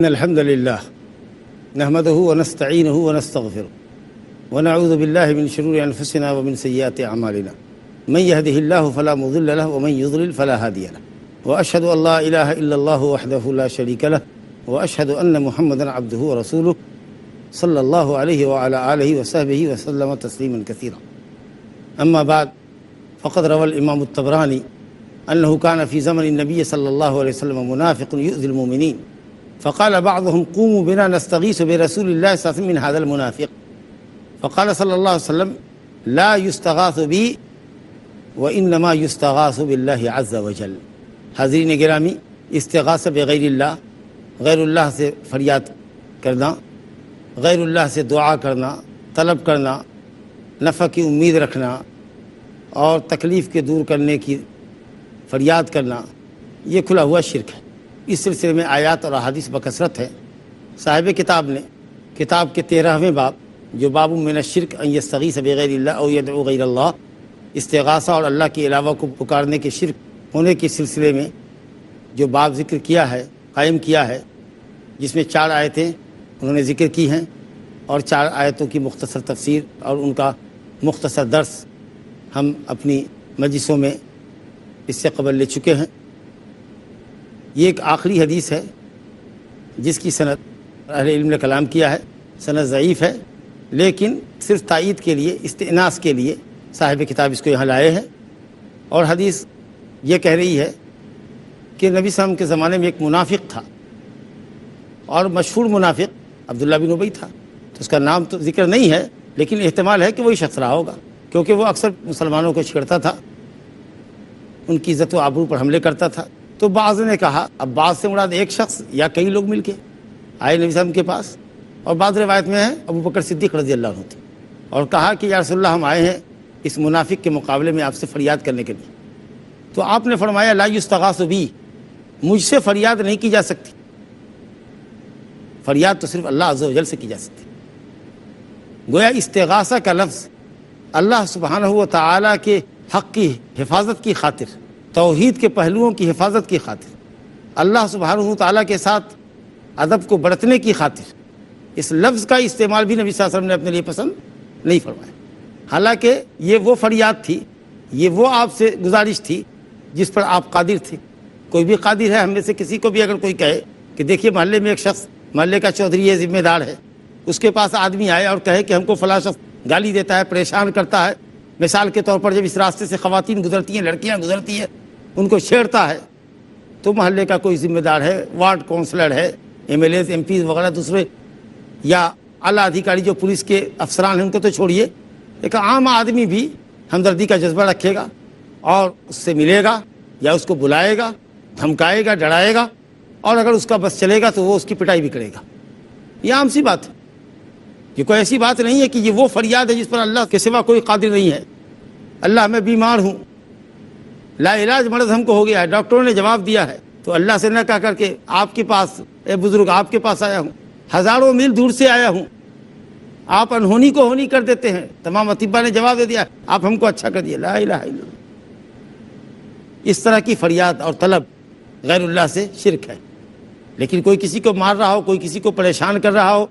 إن الحمد لله نحمده ونستعينه ونستغفره ونعوذ بالله من شرور أنفسنا ومن سيئات أعمالنا من يهده الله فلا مضل له ومن يضلل فلا هادي له وأشهد أن لا إله إلا الله وحده لا شريك له وأشهد أن محمدا عبده ورسوله صلى الله عليه وعلى آله وصحبه وسلم تسليما كثيرا. أما بعد فقد روى الإمام الطبراني أنه كان في زمن النبي صلى الله عليه وسلم منافق يؤذي المؤمنين فقال بعضهم قوموا بنا نستغيث برسول الله صلى الله عليه وسلم من هذا المنافق فقال صلى الله عليه وسلم لا يستغاث بي وإنما يستغاث بالله عز وجل. حاضرین گرامی، استغاثہ بغیر اللہ، غیر اللہ سے فریاد کرنا، غیر اللہ سے دعا کرنا، طلب کرنا، نفع کی امید رکھنا اور تکلیف کے دور کرنے کی فریاد کرنا، یہ کھلا ہوا شرک ہے. اس سلسلے میں آیات اور احادیث بکثرت ہے. صاحب کتاب نے کتاب کے 13ویں باب جو باب من الشرک ان یستغیث بغیر اللہ او یدعو غیر اللہ، استغاثہ اور اللہ کے علاوہ کو پکارنے کے شرک ہونے کے سلسلے میں جو باب ذکر کیا ہے، قائم کیا ہے، جس میں 4 آیتیں انہوں نے ذکر کی ہیں اور 4 آیتوں کی مختصر تفسیر اور ان کا مختصر درس ہم اپنی مجلسوں میں اس سے قبل لے چکے ہیں. یہ ایک آخری حدیث ہے جس کی سند اہل علم نے کلام کیا ہے، سند ضعیف ہے، لیکن صرف تائید کے لیے، استئناس کے لیے صاحب کتاب اس کو یہاں لائے ہیں. اور حدیث یہ کہہ رہی ہے کہ نبی صلی اللہ علیہ وسلم کے زمانے میں ایک منافق تھا اور مشہور منافق عبداللہ بن ابی تھا. تو اس کا نام تو ذکر نہیں ہے، لیکن احتمال ہے کہ وہی شخص رہا ہوگا، کیونکہ وہ اکثر مسلمانوں کو چھیڑتا تھا، ان کی عزت و آبرو پر حملے کرتا تھا. تو بعض نے کہا، اب بعض سے مراد ایک شخص یا کئی لوگ مل کے آئے نبی صلی اللہ علیہ وسلم کے پاس، اور بعض روایت میں ہے ابو بکر صدیق رضی اللہ عنہ تھے، اور کہا کہ یا رسول اللہ ہم آئے ہیں اس منافق کے مقابلے میں آپ سے فریاد کرنے کے لیے. تو آپ نے فرمایا لا یستغاث بی، مجھ سے فریاد نہیں کی جا سکتی، فریاد تو صرف اللہ عز و جل سے کی جا سکتی. گویا استغاثہ کا لفظ اللہ سبحانہ و تعالیٰ کے حق کی حفاظت کی خاطر، توحید کے پہلوؤں کی حفاظت کی خاطر، اللہ سبحانہ و تعالیٰ کے ساتھ ادب کو برتنے کی خاطر اس لفظ کا استعمال بھی نبی صلی اللہ علیہ وسلم نے اپنے لیے پسند نہیں فرمایا. حالانکہ یہ وہ فریاد تھی، یہ وہ آپ سے گزارش تھی جس پر آپ قادر تھے. کوئی بھی قادر ہے، ہم میں سے کسی کو بھی اگر کوئی کہے کہ دیکھیے محلے میں ایک شخص، محلے کا چودھری ہے، ذمہ دار ہے، اس کے پاس آدمی آئے اور کہے کہ ہم کو فلاں شخص گالی دیتا ہے، پریشان کرتا ہے، مثال کے طور پر جب اس راستے سے خواتین گزرتی ہیں، لڑکیاں گزرتی ہیں، ان کو چھیڑتا ہے، تو محلے کا کوئی ذمہ دار ہے، وارڈ کونسلر ہے، MLAs, MPs وغیرہ دوسرے یا اعلیٰ ادھیکاری جو پولیس کے افسران ہیں ان کو تو چھوڑیے، ایک عام آدمی بھی ہمدردی کا جذبہ رکھے گا اور اس سے ملے گا یا اس کو بلائے گا، دھمکائے گا، ڈرائے گا، اور اگر اس کا بس چلے گا تو وہ اس کی پٹائی بھی کرے گا. یہ عام سی بات ہے. یہ کوئی ایسی بات نہیں ہے کہ یہ وہ فریاد ہے جس پر اللہ کے سوا کوئی قادر نہیں ہے. اللہ میں بیمار ہوں، لا علاج مرض ہم کو ہو گیا ہے، ڈاکٹروں نے جواب دیا ہے، تو اللہ سے نہ کہہ کر کے آپ کے پاس، اے بزرگ آپ کے پاس آیا ہوں، ہزاروں میل دور سے آیا ہوں، آپ انہونی کو ہونی کر دیتے ہیں. تمام اطباء نے جواب دے دیا، آپ ہم کو اچھا کر دیا. لا الہ الا اللہ. اس طرح کی فریاد اور طلب غیر اللہ سے شرک ہے. لیکن کوئی کسی کو مار رہا ہو، کوئی کسی کو پریشان کر رہا ہو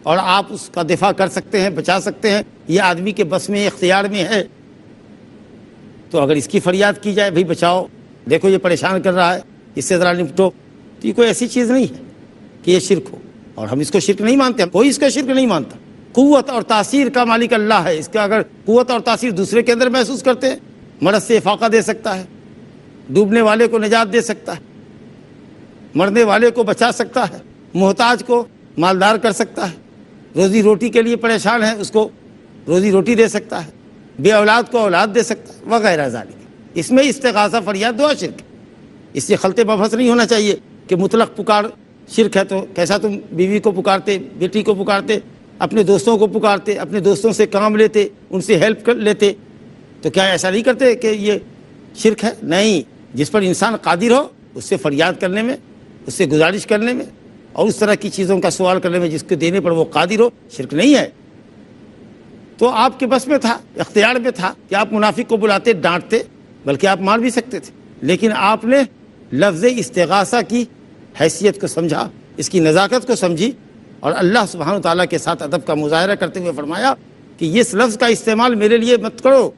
اور آپ اس کا دفاع کر سکتے ہیں، بچا سکتے ہیں، یہ آدمی کے بس میں، اختیار میں ہے، تو اگر اس کی فریاد کی جائے، بھئی بچاؤ، دیکھو یہ پریشان کر رہا ہے، اس سے ذرا نپٹو، تو یہ کوئی ایسی چیز نہیں ہے کہ یہ شرک ہو. اور ہم اس کو شرک نہیں مانتے، کوئی اس کو شرک نہیں مانتا. قوت اور تاثیر کا مالک اللہ ہے. اس کا اگر قوت اور تاثیر دوسرے کے اندر محسوس کرتے ہیں، مرض سے افاقہ دے سکتا ہے، ڈوبنے والے کو نجات دے سکتا ہے، مرنے والے کو بچا سکتا ہے، محتاج کو مالدار کر سکتا ہے، روزی روٹی کے لیے پریشان ہے اس کو روزی روٹی دے سکتا ہے، بے اولاد کو اولاد دے سکتا ہے، وغیرہ ذالک. اس میں استغاثہ، فریاد، دعا شرک ہے. اس سے خلط مبحث نہیں ہونا چاہیے کہ مطلق پکار شرک ہے. تو کیسا تم بیوی کو پکارتے، بیٹی کو پکارتے، اپنے دوستوں کو پکارتے، اپنے دوستوں سے کام لیتے، ان سے ہیلپ کر لیتے، تو کیا ایسا نہیں کرتے کہ یہ شرک ہے؟ نہیں. جس پر انسان قادر ہو اس سے فریاد کرنے میں، اس سے گزارش کرنے میں اور اس طرح کی چیزوں کا سوال کرنے میں جس کے دینے پر وہ قادر ہو، شرک نہیں ہے. تو آپ کے بس میں تھا، اختیار میں تھا کہ آپ منافق کو بلاتے، ڈانٹتے، بلکہ آپ مار بھی سکتے تھے، لیکن آپ نے لفظ استغاثہ کی حیثیت کو سمجھا، اس کی نزاکت کو سمجھی اور اللہ سبحانہ و تعالیٰ کے ساتھ ادب کا مظاہرہ کرتے ہوئے فرمایا کہ اس لفظ کا استعمال میرے لیے مت کرو،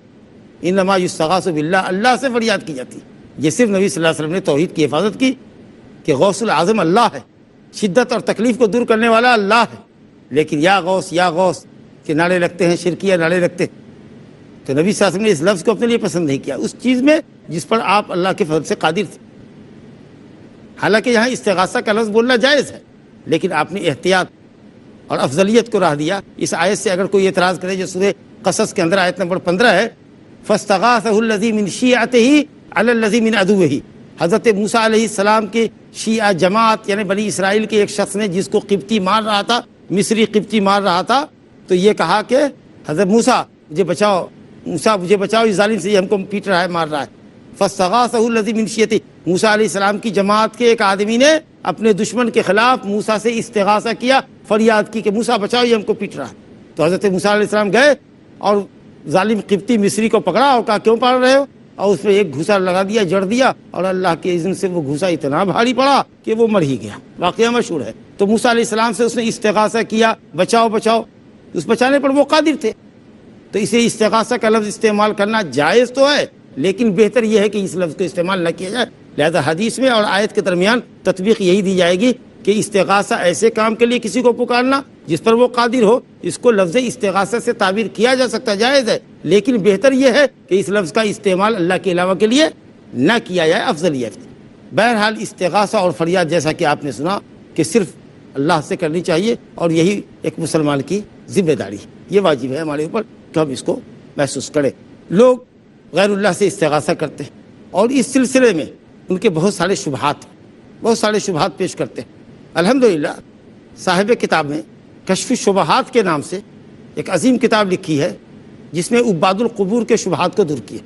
انما یستغاث باللہ، اللہ سے فریاد کی جاتی. یہ صرف نبی صلی اللہ علیہ وسلم نے توحید کی حفاظت کی کہ غوث العظم اللہ ہے، شدت اور تکلیف کو دور کرنے والا اللہ ہے، لیکن یا غوث کے نعرے لگتے ہیں، شرکیہ نعرے لگتے ہیں. تو نبی صلی اللہ علیہ وسلم نے اس لفظ کو اپنے لیے پسند نہیں کیا اس چیز میں جس پر آپ اللہ کے فضل سے قادر تھے. حالانکہ یہاں استغاثہ کا لفظ بولنا جائز ہے، لیکن آپ نے احتیاط اور افضلیت کو راہ دیا. اس آیت سے اگر کوئی اعتراض کرے جو سورہ قصص کے اندر آیت نمبر 15 ہے، فاستغاثہ الذی من شیعتہ علی الذی من عدوہ، حضرت موسیٰ علیہ السلام کے شیعہ جماعت یعنی بنی اسرائیل کے ایک شخص نے جس کو قبطی مار رہا تھا، مصری قبطی مار رہا تھا، تو یہ کہا کہ حضرت موسیٰ مجھے بچاؤ، موسیٰ مجھے بچاؤ، اس ظالم سے یہ ہم کو پیٹ رہا ہے، مار رہا ہے. فاستغاثہ الذی من شیعتہ، موسیٰ علیہ السلام کی جماعت کے ایک آدمی نے اپنے دشمن کے خلاف موسیٰ سے استغاثہ کیا، فریاد کی کہ موسیٰ بچاؤ، یہ ہم کو پیٹ رہا ہے. تو حضرت موسیٰ علیہ السلام گئے اور ظالم قبطی مصری کو پکڑا اور کہا کیوں پاڑ رہے ہو، اور اس میں ایک گھوسا لگا دیا، جڑ دیا، اور اللہ کے اذن سے وہ گھوسا اتنا بھاری پڑا کہ وہ مر ہی گیا. واقعہ مشہور ہے. تو موسیٰ علیہ السلام سے اس نے استغاثہ کیا، بچاؤ بچاؤ، اس بچانے پر وہ قادر تھے. تو اسے استغاثہ کا لفظ استعمال کرنا جائز تو ہے، لیکن بہتر یہ ہے کہ اس لفظ کو استعمال نہ کیا جائے. لہذا حدیث میں اور آیت کے درمیان تطبیق یہی دی جائے گی کہ استغاثہ ایسے کام کے لیے کسی کو پکارنا جس پر وہ قادر ہو، اس کو لفظ استغاثہ سے تعبیر کیا جا سکتا، جائز ہے، لیکن بہتر یہ ہے کہ اس لفظ کا استعمال اللہ کے علاوہ کے لیے نہ کیا جائے، افضل یہ ہے. بہرحال استغاثہ اور فریاد جیسا کہ آپ نے سنا کہ صرف اللہ سے کرنی چاہیے، اور یہی ایک مسلمان کی ذمہ داری ہے. یہ واجب ہے ہمارے اوپر کہ ہم اس کو محسوس کریں. لوگ غیر اللہ سے استغاثہ کرتے ہیں اور اس سلسلے میں ان کے بہت سارے شبہات پیش کرتے ہیں. الحمدللہ صاحب کتاب نے کشف الشبہات کے نام سے ایک عظیم کتاب لکھی ہے جس میں عباد القبور کے شبہات کو دور کیا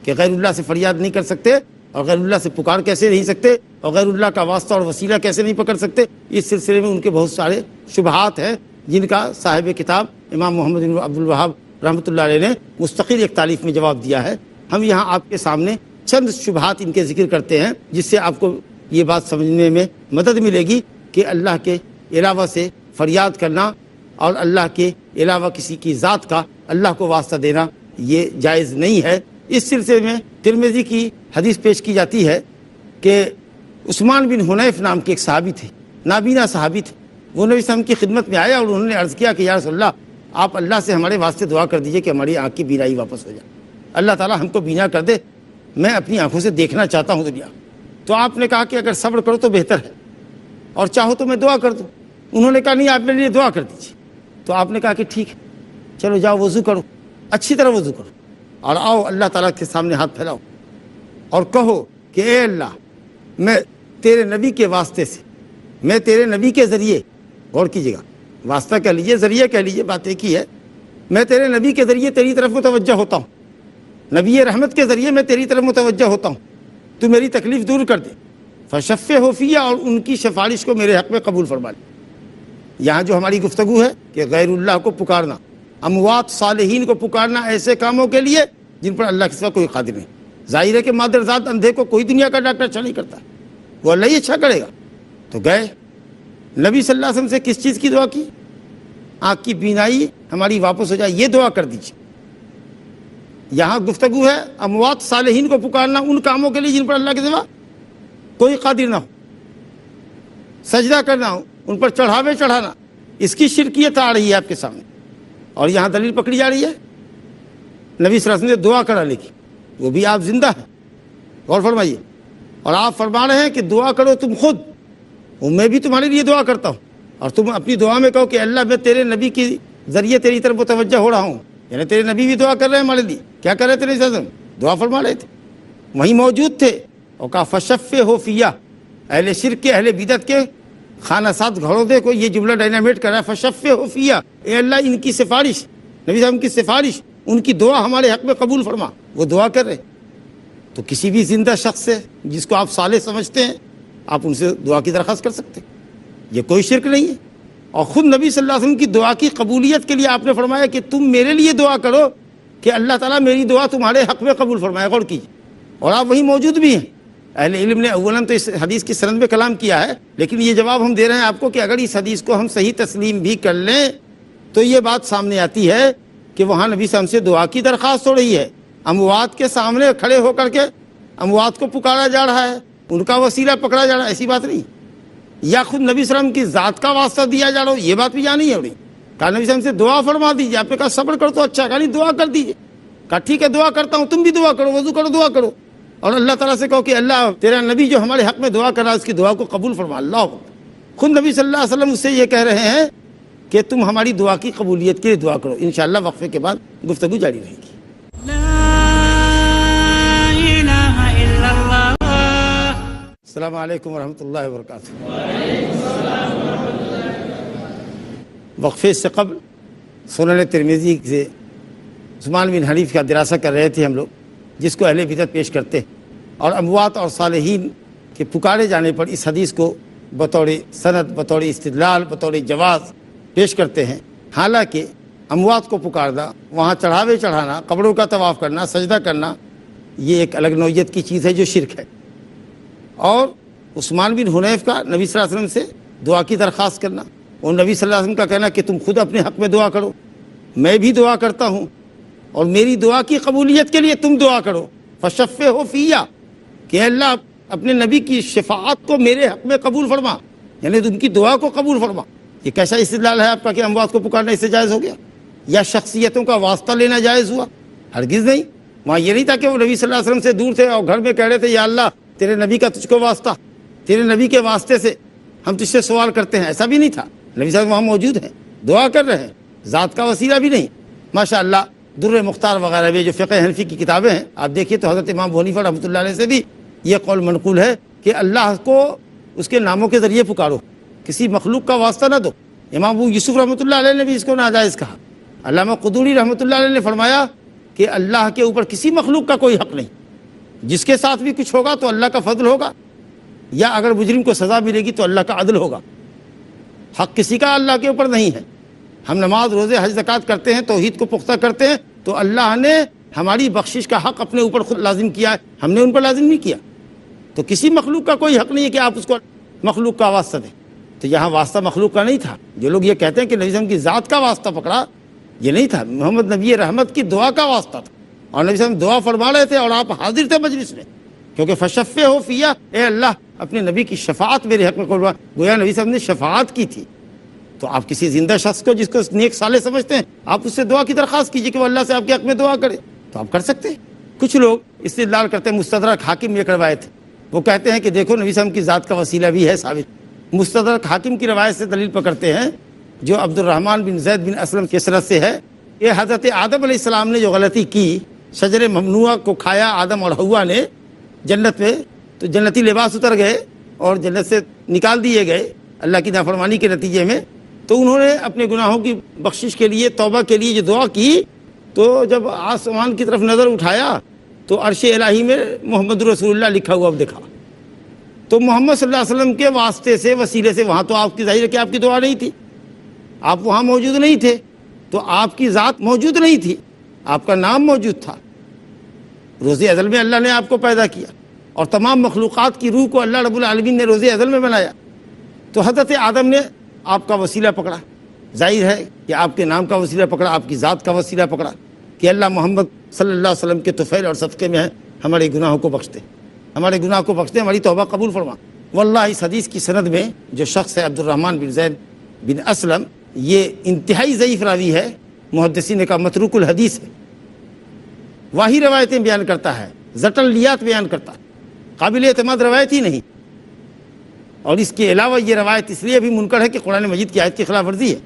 کہ غیر اللہ سے فریاد نہیں کر سکتے، اور غیر اللہ سے پکار کیسے نہیں سکتے، اور غیر اللہ کا واسطہ اور وسیلہ کیسے نہیں پکڑ سکتے. اس سلسلے میں ان کے بہت سارے شبہات ہیں جن کا صاحب کتاب امام محمد بن عبد الوہاب رحمۃ اللہ علیہ نے مستقل ایک تالیف میں جواب دیا ہے. ہم یہاں آپ کے سامنے چند شبہات ان کے ذکر کرتے ہیں جس سے آپ کو یہ بات سمجھنے میں مدد ملے گی کہ اللہ کے علاوہ سے فریاد کرنا اور اللہ کے علاوہ کسی کی ذات کا اللہ کو واسطہ دینا یہ جائز نہیں ہے. اس سلسلے میں ترمذی کی حدیث پیش کی جاتی ہے کہ عثمان بن حنیف نام کے ایک صحابی تھے، نابینا صحابی تھے. وہ نبی صلی اللہ علیہ وسلم کی خدمت میں آیا اور انہوں نے عرض کیا کہ یا رسول اللہ، آپ اللہ سے ہمارے واسطے دعا کر دیجئے کہ ہماری آنکھ کی بینائی واپس ہو جائے. اللہ تعالیٰ ہم کو بینا کر دے، میں اپنی آنکھوں سے دیکھنا چاہتا ہوں دنیا. تو آپ نے کہا کہ اگر صبر کرو تو بہتر ہے، اور چاہو تو میں دعا کر دوں. انہوں نے کہا نہیں، آپ میرے لیے دعا کر دیجیے. تو آپ نے کہا کہ ٹھیک ہے، چلو جاؤ وضو کرو، اچھی طرح وضو کرو، اور آؤ اللہ تعالیٰ کے سامنے ہاتھ پھیلاؤ اور کہو کہ اے اللہ، میں تیرے نبی کے واسطے سے، میں تیرے نبی کے ذریعے، غور کیجیے گا، واسطہ کہہ لیجیے، ذریعہ کہہ لیجیے، بات ایک ہی ہے، میں تیرے نبی کے ذریعے تیری طرف متوجہ ہوتا ہوں، نبی رحمت کے ذریعے میں تیری طرف متوجہ ہوتا ہوں، تو میری تکلیف دور کر دے. فشفعہ فیہ، اور ان کی سفارش کو میرے حق میں قبول فرما لے. یہاں جو ہماری گفتگو ہے کہ غیر اللہ کو پکارنا، اموات صالحین کو پکارنا ایسے کاموں کے لیے جن پر اللہ کے سوا کوئی قادر نہیں. ظاہر ہے کہ مادرزاد اندھے کو کوئی دنیا کا ڈاکٹر اچھا نہیں کرتا، وہ اللہ ہی اچھا کرے گا. تو گئے نبی صلی اللہ علیہ وسلم سے کس چیز کی دعا کی؟ آنکھ کی بینائی ہماری واپس ہو جائے، یہ دعا کر دیجیے. یہاں گفتگو ہے اموات صالحین کو پکارنا ان کاموں کے لیے جن پر اللہ کے سوا کوئی قادر نہ ہو. سجدہ کرنا ہو، ان پر چڑھاوے چڑھانا، اس کی شرکیت آ رہی ہے آپ کے سامنے، اور یہاں دلیل پکڑی جا رہی ہے نبی صلی اللہ علیہ وسلم نے دعا کرانے کی، وہ بھی آپ زندہ ہیں. غور فرمائیے. اور آپ فرما رہے ہیں کہ دعا کرو تم خود، اور میں بھی تمہارے لیے دعا کرتا ہوں، اور تم اپنی دعا میں کہو کہ اللہ میں تیرے نبی کے ذریعے تیری طرف متوجہ ہو رہا ہوں. یعنی تیرے نبی بھی دعا کر رہے ہیں ہمارے لیے. کیا کر رہے تھے نبی صلی اللہ علیہ وسلم؟ دعا فرما رہے تھے، وہیں موجود تھے. اور کہا فشفعہ فیہ، اہل شرک کے، اہل بدعت کے خانہ ساتھ گھڑوں کو یہ جملہ ڈائنامیٹ کر رہا ہے، فشفعہ فیہ، اے اللہ ان کی سفارش، نبی صلی اللہ علیہ وسلم کی سفارش، ان کی دعا ہمارے حق میں قبول فرما. وہ دعا کر رہے. تو کسی بھی زندہ شخص سے جس کو آپ صالح سمجھتے ہیں، آپ ان سے دعا کی درخواست کر سکتے ہیں، یہ کوئی شرک نہیں ہے. اور خود نبی صلی اللہ علیہ وسلم کی دعا کی قبولیت کے لیے آپ نے فرمایا کہ تم میرے لیے دعا کرو کہ اللہ تعالیٰ میری دعا تمہارے حق میں قبول فرمائے. غور کیجیے. اور آپ وہیں موجود بھی ہیں، اہل علم نے اولاً تو اس حدیث کی سند میں کلام کیا ہے، لیکن یہ جواب ہم دے رہے ہیں آپ کو کہ اگر اس حدیث کو ہم صحیح تسلیم بھی کر لیں تو یہ بات سامنے آتی ہے کہ وہاں نبی صلی اللہ علیہ وسلم سے دعا کی درخواست ہو رہی ہے، اموات کے سامنے کھڑے ہو کر کے اموات کو پکارا جا رہا ہے، ان کا وسیلہ پکڑا جا رہا ہے، ایسی بات نہیں، یا خود نبی صلی اللہ علیہ وسلم کی ذات کا واسطہ دیا جا رہا ہو، یہ بات بھی یہاں نہیں ہو رہی۔ کہا نبی صلی اللہ علیہ وسلم سے دعا فرما دیجیے، آپ نے کہا صبر کر تو اچھا، کہا نہیں دعا کر دیجیے، کہا ٹھیک ہے دعا کرتا ہوں، تم بھی دعا کرو، وضو کرو، دعا کرو، اور اللہ تعالیٰ سے کہو کہ اللہ تیرا نبی جو ہمارے حق میں دعا کر رہا ہے اس کی دعا کو قبول فرما۔ اللہ خود نبی صلی اللہ علیہ وسلم اس سے یہ کہہ رہے ہیں کہ تم ہماری دعا کی قبولیت کے لیے دعا کرو۔ انشاءاللہ وقفے کے بعد گفتگو جاری رہے گی۔ السلام علیکم ورحمۃ اللہ وبرکاتہ۔ وقفے سے قبل سنن ترمذی سے عثمان بن حنیف کا دراسہ کر رہے تھے ہم لوگ، جس کو اہل بدعت پیش کرتے ہیں، اور اموات اور صالحین کے پکارے جانے پر اس حدیث کو بطور سند، بطور استدلال، بطور جواز پیش کرتے ہیں۔ حالانکہ اموات کو پکارنا، وہاں چڑھاوے چڑھانا، قبروں کا طواف کرنا، سجدہ کرنا، یہ ایک الگ نوعیت کی چیز ہے جو شرک ہے۔ اور عثمان بن حنیف کا نبی صلی اللہ علیہ وسلم سے دعا کی درخواست کرنا، اور نبی صلی اللہ علیہ وسلم کا کہنا کہ تم خود اپنے حق میں دعا کرو، میں بھی دعا کرتا ہوں، اور میری دعا کی قبولیت کے لیے تم دعا کرو، فشفعہ فیہ، کہ اللہ اپنے نبی کی شفاعت کو میرے حق میں قبول فرما، یعنی ان کی دعا کو قبول فرما۔ یہ کیسا استدلال ہے آپ کا کہ اموات کو پکارنا اس سے جائز ہو گیا، یا شخصیتوں کا واسطہ لینا جائز ہوا؟ ہرگز نہیں۔ وہاں یہ نہیں تھا کہ وہ نبی صلی اللہ علیہ وسلم سے دور تھے اور گھر میں کہہ رہے تھے یا اللہ تیرے نبی کا تجھ کو واسطہ، تیرے نبی کے واسطے سے ہم تجھ سے سوال کرتے ہیں، ایسا بھی نہیں تھا۔ نبی صلی اللہ علیہ وسلم وہاں موجود ہیں، دعا کر رہے ہیں، ذات کا وسیلہ بھی نہیں۔ ماشاءاللہ در مختار وغیرہ بھی جو فقہ حنفی کی کتابیں ہیں آپ دیکھیے تو حضرت امام ابو حنیفہ رحمۃ اللہ علیہ سے بھی یہ قول منقول ہے کہ اللہ کو اس کے ناموں کے ذریعے پکارو، کسی مخلوق کا واسطہ نہ دو۔ امام ابو یوسف رحمۃ اللہ علیہ نے بھی اس کو ناجائز کہا۔ علامہ قدوری رحمۃ اللہ علیہ نے فرمایا کہ اللہ کے اوپر کسی مخلوق کا کوئی حق نہیں، جس کے ساتھ بھی کچھ ہوگا تو اللہ کا فضل ہوگا، یا اگر مجرم کو سزا ملے گی تو اللہ کا عدل ہوگا، حق کسی کا اللہ کے اوپر نہیں ہے۔ ہم نماز، روزے، حج، زکوٰۃ کرتے ہیں، توحید کو پختہ کرتے ہیں تو اللہ نے ہماری بخشش کا حق اپنے اوپر خود لازم کیا ہے، ہم نے ان پر لازم نہیں کیا۔ تو کسی مخلوق کا کوئی حق نہیں ہے کہ آپ اس کو مخلوق کا واسطہ دیں۔ تو یہاں واسطہ مخلوق کا نہیں تھا۔ جو لوگ یہ کہتے ہیں کہ نبی صلی اللہ علیہ وسلم کی ذات کا واسطہ پکڑا، یہ نہیں تھا، محمد نبی رحمت کی دعا کا واسطہ تھا، اور نبی صلی اللہ علیہ وسلم دعا فرما رہے تھے اور آپ حاضر تھے مجلس میں، کیونکہ فشفعہ فیہ، اے اللہ اپنے نبی کی شفاعت میرے حق میں قبول فرما۔ گویا نبی صلی اللہ علیہ وسلم نے شفاعت کی تھی۔ تو آپ کسی زندہ شخص کو جس کو نیک صالح سمجھتے ہیں، آپ اس سے دعا کی درخواست کیجئے کہ وہ اللہ سے آپ کے حق میں دعا کرے، تو آپ کر سکتے ہیں۔ کچھ لوگ استدلال کرتے ہیں، مستدرک حاکم یہ روایت ہے، وہ کہتے ہیں کہ دیکھو نبی صلی اللہ علیہ وسلم کی ذات کا وسیلہ بھی ہے ثابت۔ مستدرک حاکم کی روایت سے دلیل پکڑتے ہیں جو عبد الرحمن بن زید بن اسلم کی سند سے ہے، یہ حضرت آدم علیہ السلام نے جو غلطی کی، شجر ممنوعہ کو کھایا آدم اور حوا نے جنت میں، تو جنتی لباس اتر گئے اور جنت سے نکال دیے گئے اللہ کی نافرمانی کے نتیجے میں۔ تو انہوں نے اپنے گناہوں کی بخشش کے لیے، توبہ کے لیے جو دعا کی، تو جب آسمان کی طرف نظر اٹھایا تو عرش الہی میں محمد رسول اللہ لکھا ہوا اب دیکھا۔ تو محمد صلی اللہ علیہ وسلم کے واسطے سے، وسیلے سے، وہاں تو آپ کی ظاہر ہے کہ آپ کی دعا نہیں تھی، آپ وہاں موجود نہیں تھے، تو آپ کی ذات موجود نہیں تھی، آپ کا نام موجود تھا۔ روز ازل میں اللہ نے آپ کو پیدا کیا، اور تمام مخلوقات کی روح کو اللہ رب العالمین نے روز ازل میں بنایا۔ تو حضرت آدم نے آپ کا وسیلہ پکڑا، ظاہر ہے کہ آپ کے نام کا وسیلہ پکڑا، آپ کی ذات کا وسیلہ پکڑا کہ اللہ محمد صلی اللہ علیہ وسلم کے طفیل اور صدقے میں ہے، ہمارے گناہوں کو بخش دے، ہمارے گناہ کو بخش دے، ہماری توبہ قبول فرما۔ واللہ اس حدیث کی سند میں جو شخص ہے عبد الرحمن بن زید بن اسلم، یہ انتہائی ضعیف راوی ہے، محدثین نے کہا متروک الحدیث ہے، واہی روایتیں بیان کرتا ہے، زٹلیات بیان کرتا ہے، قابل اعتماد روایت ہی نہیں۔ اور اس کے علاوہ یہ روایت اس لیے بھی منکر ہے کہ قرآن مجید کی آیت کی خلاف ورزی ہے۔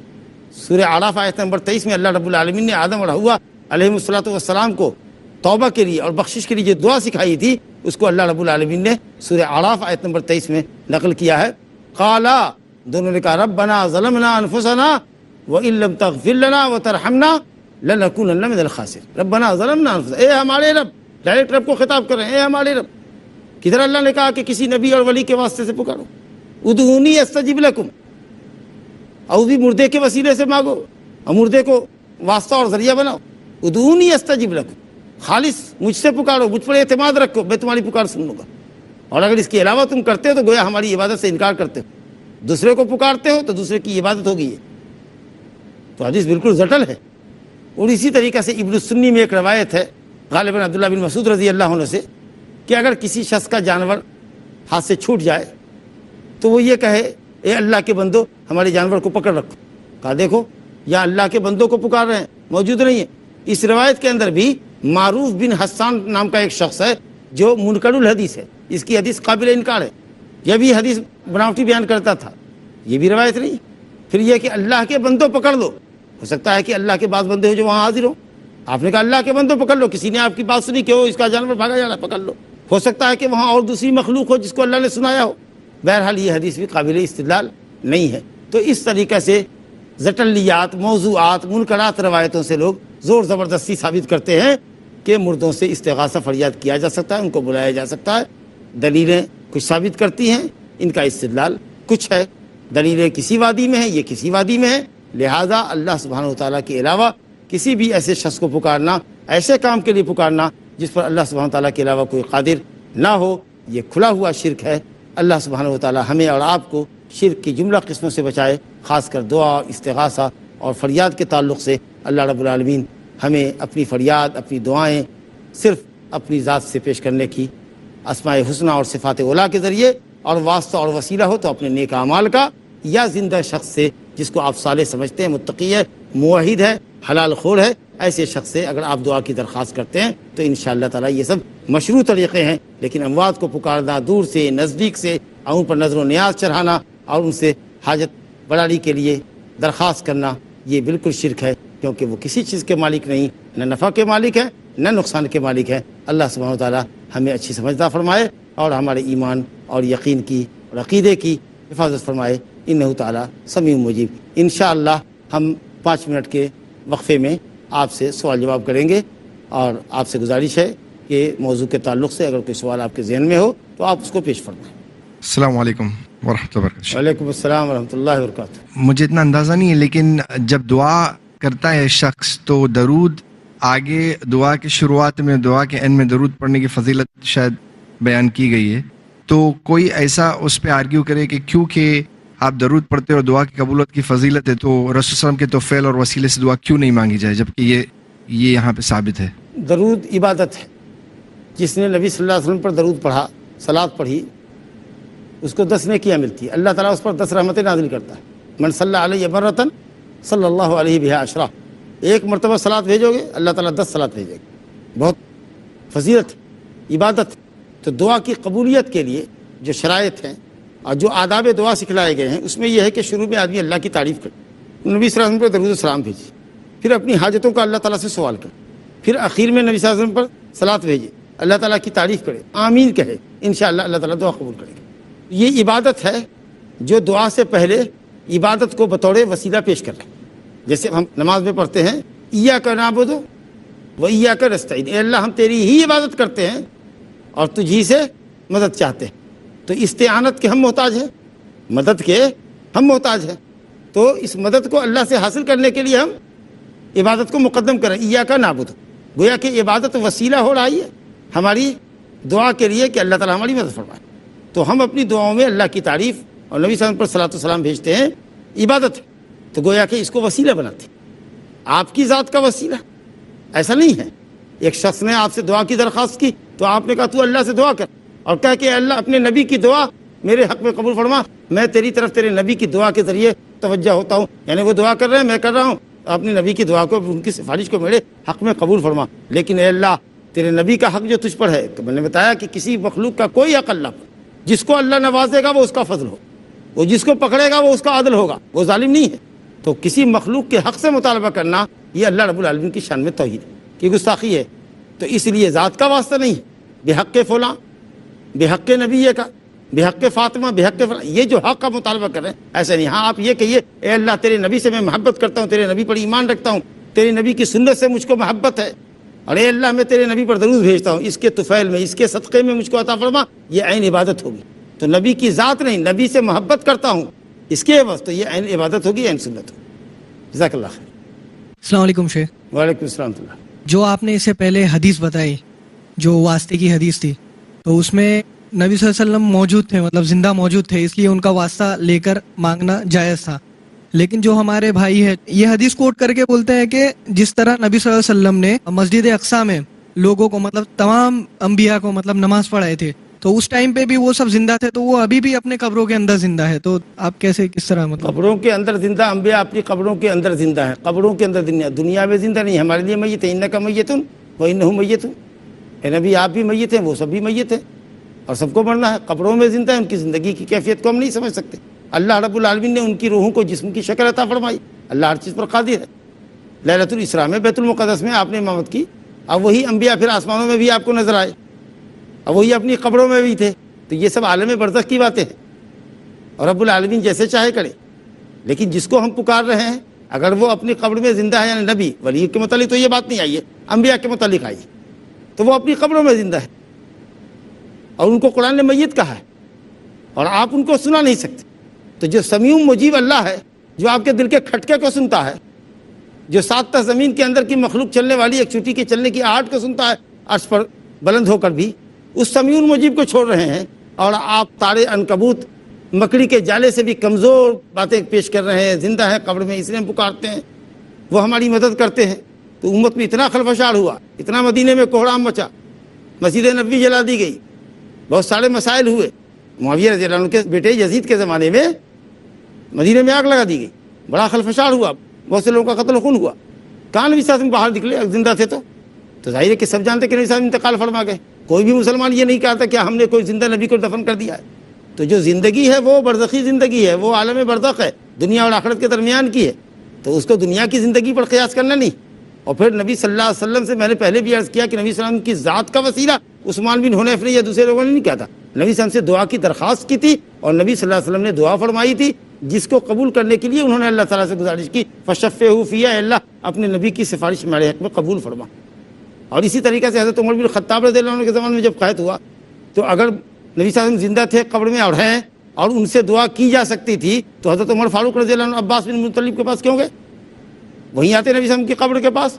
سورہ اعراف آیت نمبر 23 میں اللہ رب العالمین نے آدم اور حوا علیہ السلام کو توبہ کے لیے اور بخشش کے لیے جو دعا سکھائی تھی، اس کو اللہ رب العالمین نے سورہ اعراف آیت نمبر 23 میں نقل کیا ہے۔ قالا، دونوں نے کہا ربنا ظلمنا انفسنا وان لم تغفر لنا وترحمنا لنکونن من الخاسرین۔ ربنا ظلمنا انفسنا، اے ہمارے رب، ڈائریکٹ رب کو خطاب کر رہے ہیں، اے ہمارے رب۔ کدھر اللہ نے کہا کہ کسی نبی اور ولی کے واسطے سے پکارو، ادعونی استجب لکم، اور بھی مردے کے وسیلے سے مانگو اور مردے کو واسطہ اور ذریعہ بناؤ، ادعونی استجب لکم، خالص مجھ سے پکارو، مجھ پر اعتماد رکھو، میں تمہاری پکار سن لوں گا۔ اور اگر اس کے علاوہ تم کرتے ہو تو گویا ہماری عبادت سے انکار کرتے ہو. دوسرے کو پکارتے ہو تو دوسرے کی عبادت ہوگی یہ. تو حدیث بالکل زٹل ہے. اور اسی طریقے سے ابن السنی میں ایک روایت ہے غالباً عبداللہ بن مسعود رضی اللہ عنہ سے کہ اگر کسی شخص کا جانور ہاتھ سے چھوٹ جائے تو وہ یہ کہے اے اللہ کے بندو ہمارے جانور کو پکڑ رکھو. کہا دیکھو یا اللہ کے بندوں کو پکار رہے ہیں, موجود نہیں ہے. اس روایت کے اندر بھی معروف بن حسان نام کا ایک شخص ہے جو منکر الحدیث ہے, اس کی حدیث قابل انکار ہے, یہ بھی حدیث بناوٹی بیان کرتا تھا, یہ بھی روایت نہیں. پھر یہ کہ اللہ کے بندوں پکڑ لو, ہو سکتا ہے کہ اللہ کے بعض بندے ہو جو وہاں حاضر ہوں, آپ نے کہا اللہ کے بندوں پکڑ لو, کسی نے آپ کی بات سنی کہ وہ اس کا جانور بھاگا جا رہا ہے پکڑ لو. ہو سکتا ہے کہ وہاں اور دوسری مخلوق ہو جس کو اللہ نے سنایا ہو. بہرحال یہ حدیث بھی قابل استدلال نہیں ہے. تو اس طریقے سے زٹلیات, موضوعات, منکرات روایتوں سے لوگ زور زبردستی ثابت کرتے ہیں کہ مردوں سے استغاثہ فریاد کیا جا سکتا ہے, ان کو بلایا جا سکتا ہے. دلیلیں کچھ ثابت کرتی ہیں, ان کا استدلال کچھ ہے. دلیلیں کسی وادی میں ہیں, یہ کسی وادی میں ہے, لہذا اللہ سبحانہ و تعالیٰ کے علاوہ کسی بھی ایسے شخص کو پکارنا, ایسے کام کے لیے پکارنا جس پر اللہ سبحانہ و تعالیٰ کے علاوہ کوئی قادر نہ ہو, یہ کھلا ہوا شرک ہے. اللہ سبحانہ و تعالیٰ ہمیں اور آپ کو شرک کی جملہ قسموں سے بچائے, خاص کر دعا, استغاثہ اور فریاد کے تعلق سے. اللہ رب العالمین ہمیں اپنی فریاد, اپنی دعائیں صرف اپنی ذات سے پیش کرنے کی, اسماء حسنہ اور صفات اولیٰ کے ذریعے, اور واسطہ اور وسیلہ ہو تو اپنے نیک اعمال کا, یا زندہ شخص سے جس کو آپ صالح سمجھتے ہیں, متقی ہے, موحد ہے, حلال خور ہے, ایسے شخص سے اگر آپ دعا کی درخواست کرتے ہیں تو انشاءاللہ تعالیٰ یہ سب مشروع طریقے ہیں. لیکن اموات کو پکارنا دور سے, نزدیک سے, اور ان پر نظر و نیاز چڑھانا اور ان سے حاجت بڑھانے کے لیے درخواست کرنا, یہ بالکل شرک ہے, کیونکہ وہ کسی چیز کے مالک نہیں, نہ نفع کے مالک ہے نہ نقصان کے مالک ہے. اللہ سبحانہ و تعالیٰ ہمیں اچھی سمجھدار فرمائے اور ہمارے ایمان اور یقین کی اور عقیدے کی حفاظت فرمائے. انہ تعالیٰ سمیع مجیب. انشاءاللہ ہم 5 منٹ کے وقفے میں آپ سے سوال جواب کریں گے, اور آپ سے گزارش ہے کہ موضوع کے تعلق سے اگر کوئی سوال آپ کے ذہن میں ہو تو آپ اس کو پیش فرمائیں. السلام علیکم ورحمۃ اللہ وبرکاتہ. وعلیکم السلام ورحمۃ اللہ وبرکاتہ. مجھے اتنا اندازہ نہیں ہے, لیکن جب دعا کرتا ہے شخص تو درود آگے, دعا کی شروعات میں, دعا کے اینڈ میں درود پڑھنے کی فضیلت شاید بیان کی گئی ہے, تو کوئی ایسا اس پہ آرگیو کرے کہ کیونکہ آپ درود پڑھتے اور دعا کی قبولیت کی فضیلت ہے تو رسول صلی اللہ علیہ وسلم کے توفیل اور وسیلے سے دعا کیوں نہیں مانگی جائے, جبکہ یہ یہاں پہ ثابت ہے. درود عبادت ہے. جس نے نبی صلی اللہ علیہ وسلم پر درود پڑھا, صلات پڑھی, اس کو 10 نیکیاں ملتی ہیں. اللہ تعالیٰ اس پر 10 رحمتیں نازل کرتا ہے. من صلی علیہ مرۃ صلی اللہ علیہ بہا عشرہ. ایک مرتبہ صلات بھیجو گے اللہ تعالیٰ 10 صلات بھیجے گا. بہت فضیلت عبادت. تو دعا کی قبولیت کے لیے جو شرائط ہیں اور جو آداب دعا سکھلائے گئے ہیں, اس میں یہ ہے کہ شروع میں آدمی اللہ کی تعریف کرے, نبی صلی اللہ علیہ وسلم پر درود و سلام بھیجے, پھر اپنی حاجتوں کا اللہ تعالیٰ سے سوال کرے, پھر آخر میں نبی صلی اللہ علیہ وسلم پر صلات بھیجے, اللہ تعالیٰ کی تعریف کرے, آمین کہے, انشاءاللہ اللہ تعالیٰ دعا قبول کرے گا. یہ عبادت ہے جو دعا سے پہلے عبادت کو بطور وسیلہ پیش کر رہے ہیں. جیسے ہم نماز میں پڑھتے ہیں ایاک نعبد و ایاک نستعین, اے اللہ ہم تیری ہی عبادت کرتے ہیں اور تجھ ہی سے مدد چاہتے ہیں. تو استعانت کے ہم محتاج ہیں, مدد کے ہم محتاج ہیں. تو اس مدد کو اللہ سے حاصل کرنے کے لیے ہم عبادت کو مقدم کریں. ایاک نعبد, گویا کہ عبادت وسیلہ ہو رہی ہے ہماری دعا کے لیے کہ اللہ تعالیٰ ہماری مدد فرمائے. تو ہم اپنی دعاؤں میں اللہ کی تعریف اور نبی صلی اللہ علیہ وسلم پر صلاۃ و سلام بھیجتے ہیں, عبادت ہے. تو گویا کہ اس کو وسیلہ بناتے ہیں, آپ کی ذات کا وسیلہ. ایسا نہیں ہے ایک شخص نے آپ سے دعا کی درخواست کی تو آپ نے کہا تو اللہ سے دعا کر, اور کہا کہ اللہ اپنے نبی کی دعا میرے حق میں قبول فرما, میں تیری طرف تیرے نبی کی دعا کے ذریعے توجہ ہوتا ہوں. یعنی وہ دعا کر رہے ہیں, میں کر رہا ہوں, اپنے نبی کی دعا کو, ان کی سفارش کو میرے حق میں قبول فرما. لیکن اے اللہ تیرے نبی کا حق جو تجھ پر ہے, میں نے بتایا کہ کسی مخلوق کا کوئی حق اللہ پر, جس کو اللہ نوازے گا وہ اس کا فضل ہو, وہ جس کو پکڑے گا وہ اس کا عدل ہوگا, وہ ظالم نہیں ہے. تو کسی مخلوق کے حق سے مطالبہ کرنا یہ اللہ رب العالمین کی شان میں توہین کی گستاخی ہے. تو اس لیے ذات کا واسطہ نہیں ہے, بحق فلاں, بحق نبی کا, بحق فاطمہ, بحق فلاں, یہ جو حق کا مطالبہ کر رہے ہیں ایسا نہیں. ہاں آپ یہ کہیے اے اللہ تیرے نبی سے میں محبت کرتا ہوں, تیرے نبی پر ایمان رکھتا ہوں, تیرے نبی کی سنت سے مجھ کو محبت ہے, اور اے اللہ میں تیرے نبی پر درود بھیجتا ہوں, اس کے طفیل میں, اس کے صدقے میں مجھ کو عطا فرما. یہ عین عبادت ہوگی. تو نبی کی ذات نہیں, نبی سے محبت کرتا ہوں اس کے عوض, تو یہ عین عبادت ہوگی, عین سنت ہوگی. جزاک اللہ خیر. السلام علیکم شیخ. وعلیکم السلام ورحمۃ اللہ. جو آپ نے اس سے پہلے حدیث بتائی جو واسطے کی حدیث تھی, تو اس میں نبی صلی اللہ علیہ وسلم موجود تھے، مطلب زندہ موجود تھے، اس لیے ان کا واسطہ لے کر مانگنا جائز تھا. لیکن جو ہمارے بھائی ہے یہ حدیث کوٹ کر کے بولتے ہیں کہ جس طرح نبی صلی اللہ علیہ وسلم نے مسجد اقصی میں لوگوں کو مطلب تمام انبیاء کو مطلب نماز پڑھائے تھے، تو اس ٹائم پہ بھی وہ سب زندہ تھے، تو وہ ابھی بھی اپنے قبروں کے اندر زندہ ہے. تو آپ کیسے کس طرح مطلب قبروں کے اندر زندہ انبیاء اپنی قبروں کے اندر زندہ ہیں، قبروں کے اندر دنیا میں زندہ نہیں. ہمارے لیے میت ہے، انک میتن وانہم میتون. اے نبی آپ بھی میت ہیں، وہ سب بھی میت ہیں، اور سب کو مرنا ہے. قبروں میں زندہ ہے، ان کی زندگی کی کیفیت کو ہم نہیں سمجھ سکتے. اللہ رب العالمین نے ان کی روحوں کو جسم کی شکل عطا فرمائی. اللہ ہر چیز پر قادر ہے. لیلۃ الاسراء میں بیت المقدس میں آپ نے امامت کی، اب وہی انبیاء پھر آسمانوں میں بھی آپ کو نظر آئے، اب وہی اپنی قبروں میں بھی تھے. تو یہ سب عالم برزخ کی باتیں ہیں، اور رب العالمین جیسے چاہے کرے. لیکن جس کو ہم پکار رہے ہیں اگر وہ اپنی قبر میں زندہ ہے، یعنی نبی ولی کے متعلق تو یہ بات نہیں آئی ہے، انبیاء کے متعلق آئی ہے، تو وہ اپنی قبروں میں زندہ ہے، اور ان کو قرآن نے میت کہا ہے، اور آپ ان کو سنا نہیں سکتے. تو جو سمیع مجیب اللہ ہے، جو آپ کے دل کے کھٹکے کو سنتا ہے، جو 7 تہ زمین کے اندر کی مخلوق چلنے والی ایک چوٹی کے چلنے کی آہٹ کو سنتا ہے عرش پر بلند ہو کر بھی، اس سمیع مجیب کو چھوڑ رہے ہیں، اور آپ تارے عنکبوت مکڑی کے جالے سے بھی کمزور باتیں پیش کر رہے ہیں. زندہ ہے قبر میں، اس لیے ہم پکارتے ہیں، وہ ہماری مدد کرتے ہیں. تو امت میں اتنا خلفشار ہوا، اتنا مدینے میں کوہرام مچا، مسجد نبوی جلا دی گئی، بہت سارے مسائل ہوئے. معاویہ رضی اللہ عنہ کے بیٹے یزید کے زمانے میں مدینے میں آگ لگا دی گئی، بڑا خلفشار ہوا، بہت سے لوگوں کا قتل خون ہوا. کہاں نبی صلی اللہ علیہ وسلم باہر نکلے زندہ تھے تو ظاہر ہے کہ سب جانتے کہ نبی صلی اللہ علیہ وسلم انتقال فرما گئے. کوئی بھی مسلمان یہ نہیں کہتا کہ ہم نے کوئی زندہ نبی کو دفن کر دیا ہے. تو جو زندگی ہے وہ برزخی زندگی ہے، وہ عالم برزخ ہے، دنیا اور آخرت کے درمیان کی ہے. تو اس کو دنیا کی زندگی پر قیاس کرنا نہیں. اور پھر نبی صلی اللہ علیہ وسلم سے میں نے پہلے بھی عرض کیا کہ نبی صلی اللہ علیہ وسلم کی ذات کا وسیلہ عثمان بن حنیف نے یا دوسرے لوگوں نے نہیں کیا تھا. نبی صلی اللہ علیہ وسلم سے دعا کی درخواست کی تھی، اور نبی صلی اللہ علیہ وسلم نے دعا فرمائی تھی، جس کو قبول کرنے کے لیے انہوں نے اللہ تعالیٰ سے گزارش کی، فشفعوا فیہ، اللہ اپنے نبی کی سفارش میرے حق میں قبول فرما. اور اسی طریقے سے حضرت عمر بن خطاب رضی اللہ عنہ کے زمانے میں جب قحط ہوا، تو اگر نبی صلی اللہ علیہ وسلم زندہ تھے قبر میں اور ہیں اور ان سے دعا کی جا سکتی تھی، تو حضرت عمر فاروق رضی اللہ عنہ عباس بن مطلب کے پاس کیوں گئے؟ وہیں آتے نبی صلی اللہ علیہ وسلم کی قبر کے پاس،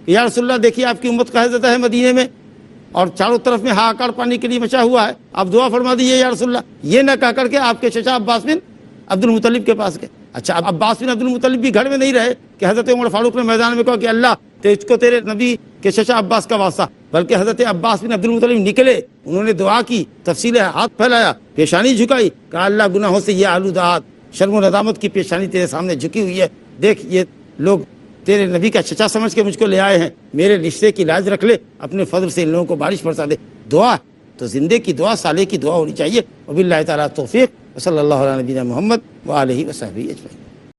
یا رسول اللہ دیکھیے آپ کی امت قحط زدہ ہے مدینے میں، اور چاروں طرف میں ہاکار پانی کے لیے مچا ہوا ہے، آپ دعا فرما دیجیے یا رسول اللہ. یہ نہ کہہ کر کے آپ کے چچا عباس بن عبد المطلب کے پاس گئے. اچھا، اب عباس بن عبد المطلب بھی گھر میں نہیں رہے کہ حضرت عمر فاروق نے میدان میں کہا کہ اللہ تجھ کو تیرے نبی کے چچا عباس کا واسطہ، بلکہ حضرت عباس بن عبد المطلب نکلے، انہوں نے دعا کی، تفصیل ہے، ہاتھ پھیلایا، پیشانی جھکائی، کہا اللہ گناہوں سے یہ آلودہ، شرم و ندامت کی پیشانی تیرے سامنے جھکی ہوئی ہے، دیکھ یہ لوگ تیرے نبی کا چچا سمجھ کے مجھ کو لے آئے ہیں، میرے رشتے کی لاج رکھ لے، اپنے فضل سے ان لوگوں کو بارش برسا دے. دعا تو زندے کی دعا، سالے کی دعا ہونی چاہیے. وباللہ تعالیٰ توفیق، وصلی اللہ علیہ نبینا محمد وآلہ وصحبہ اجمعین.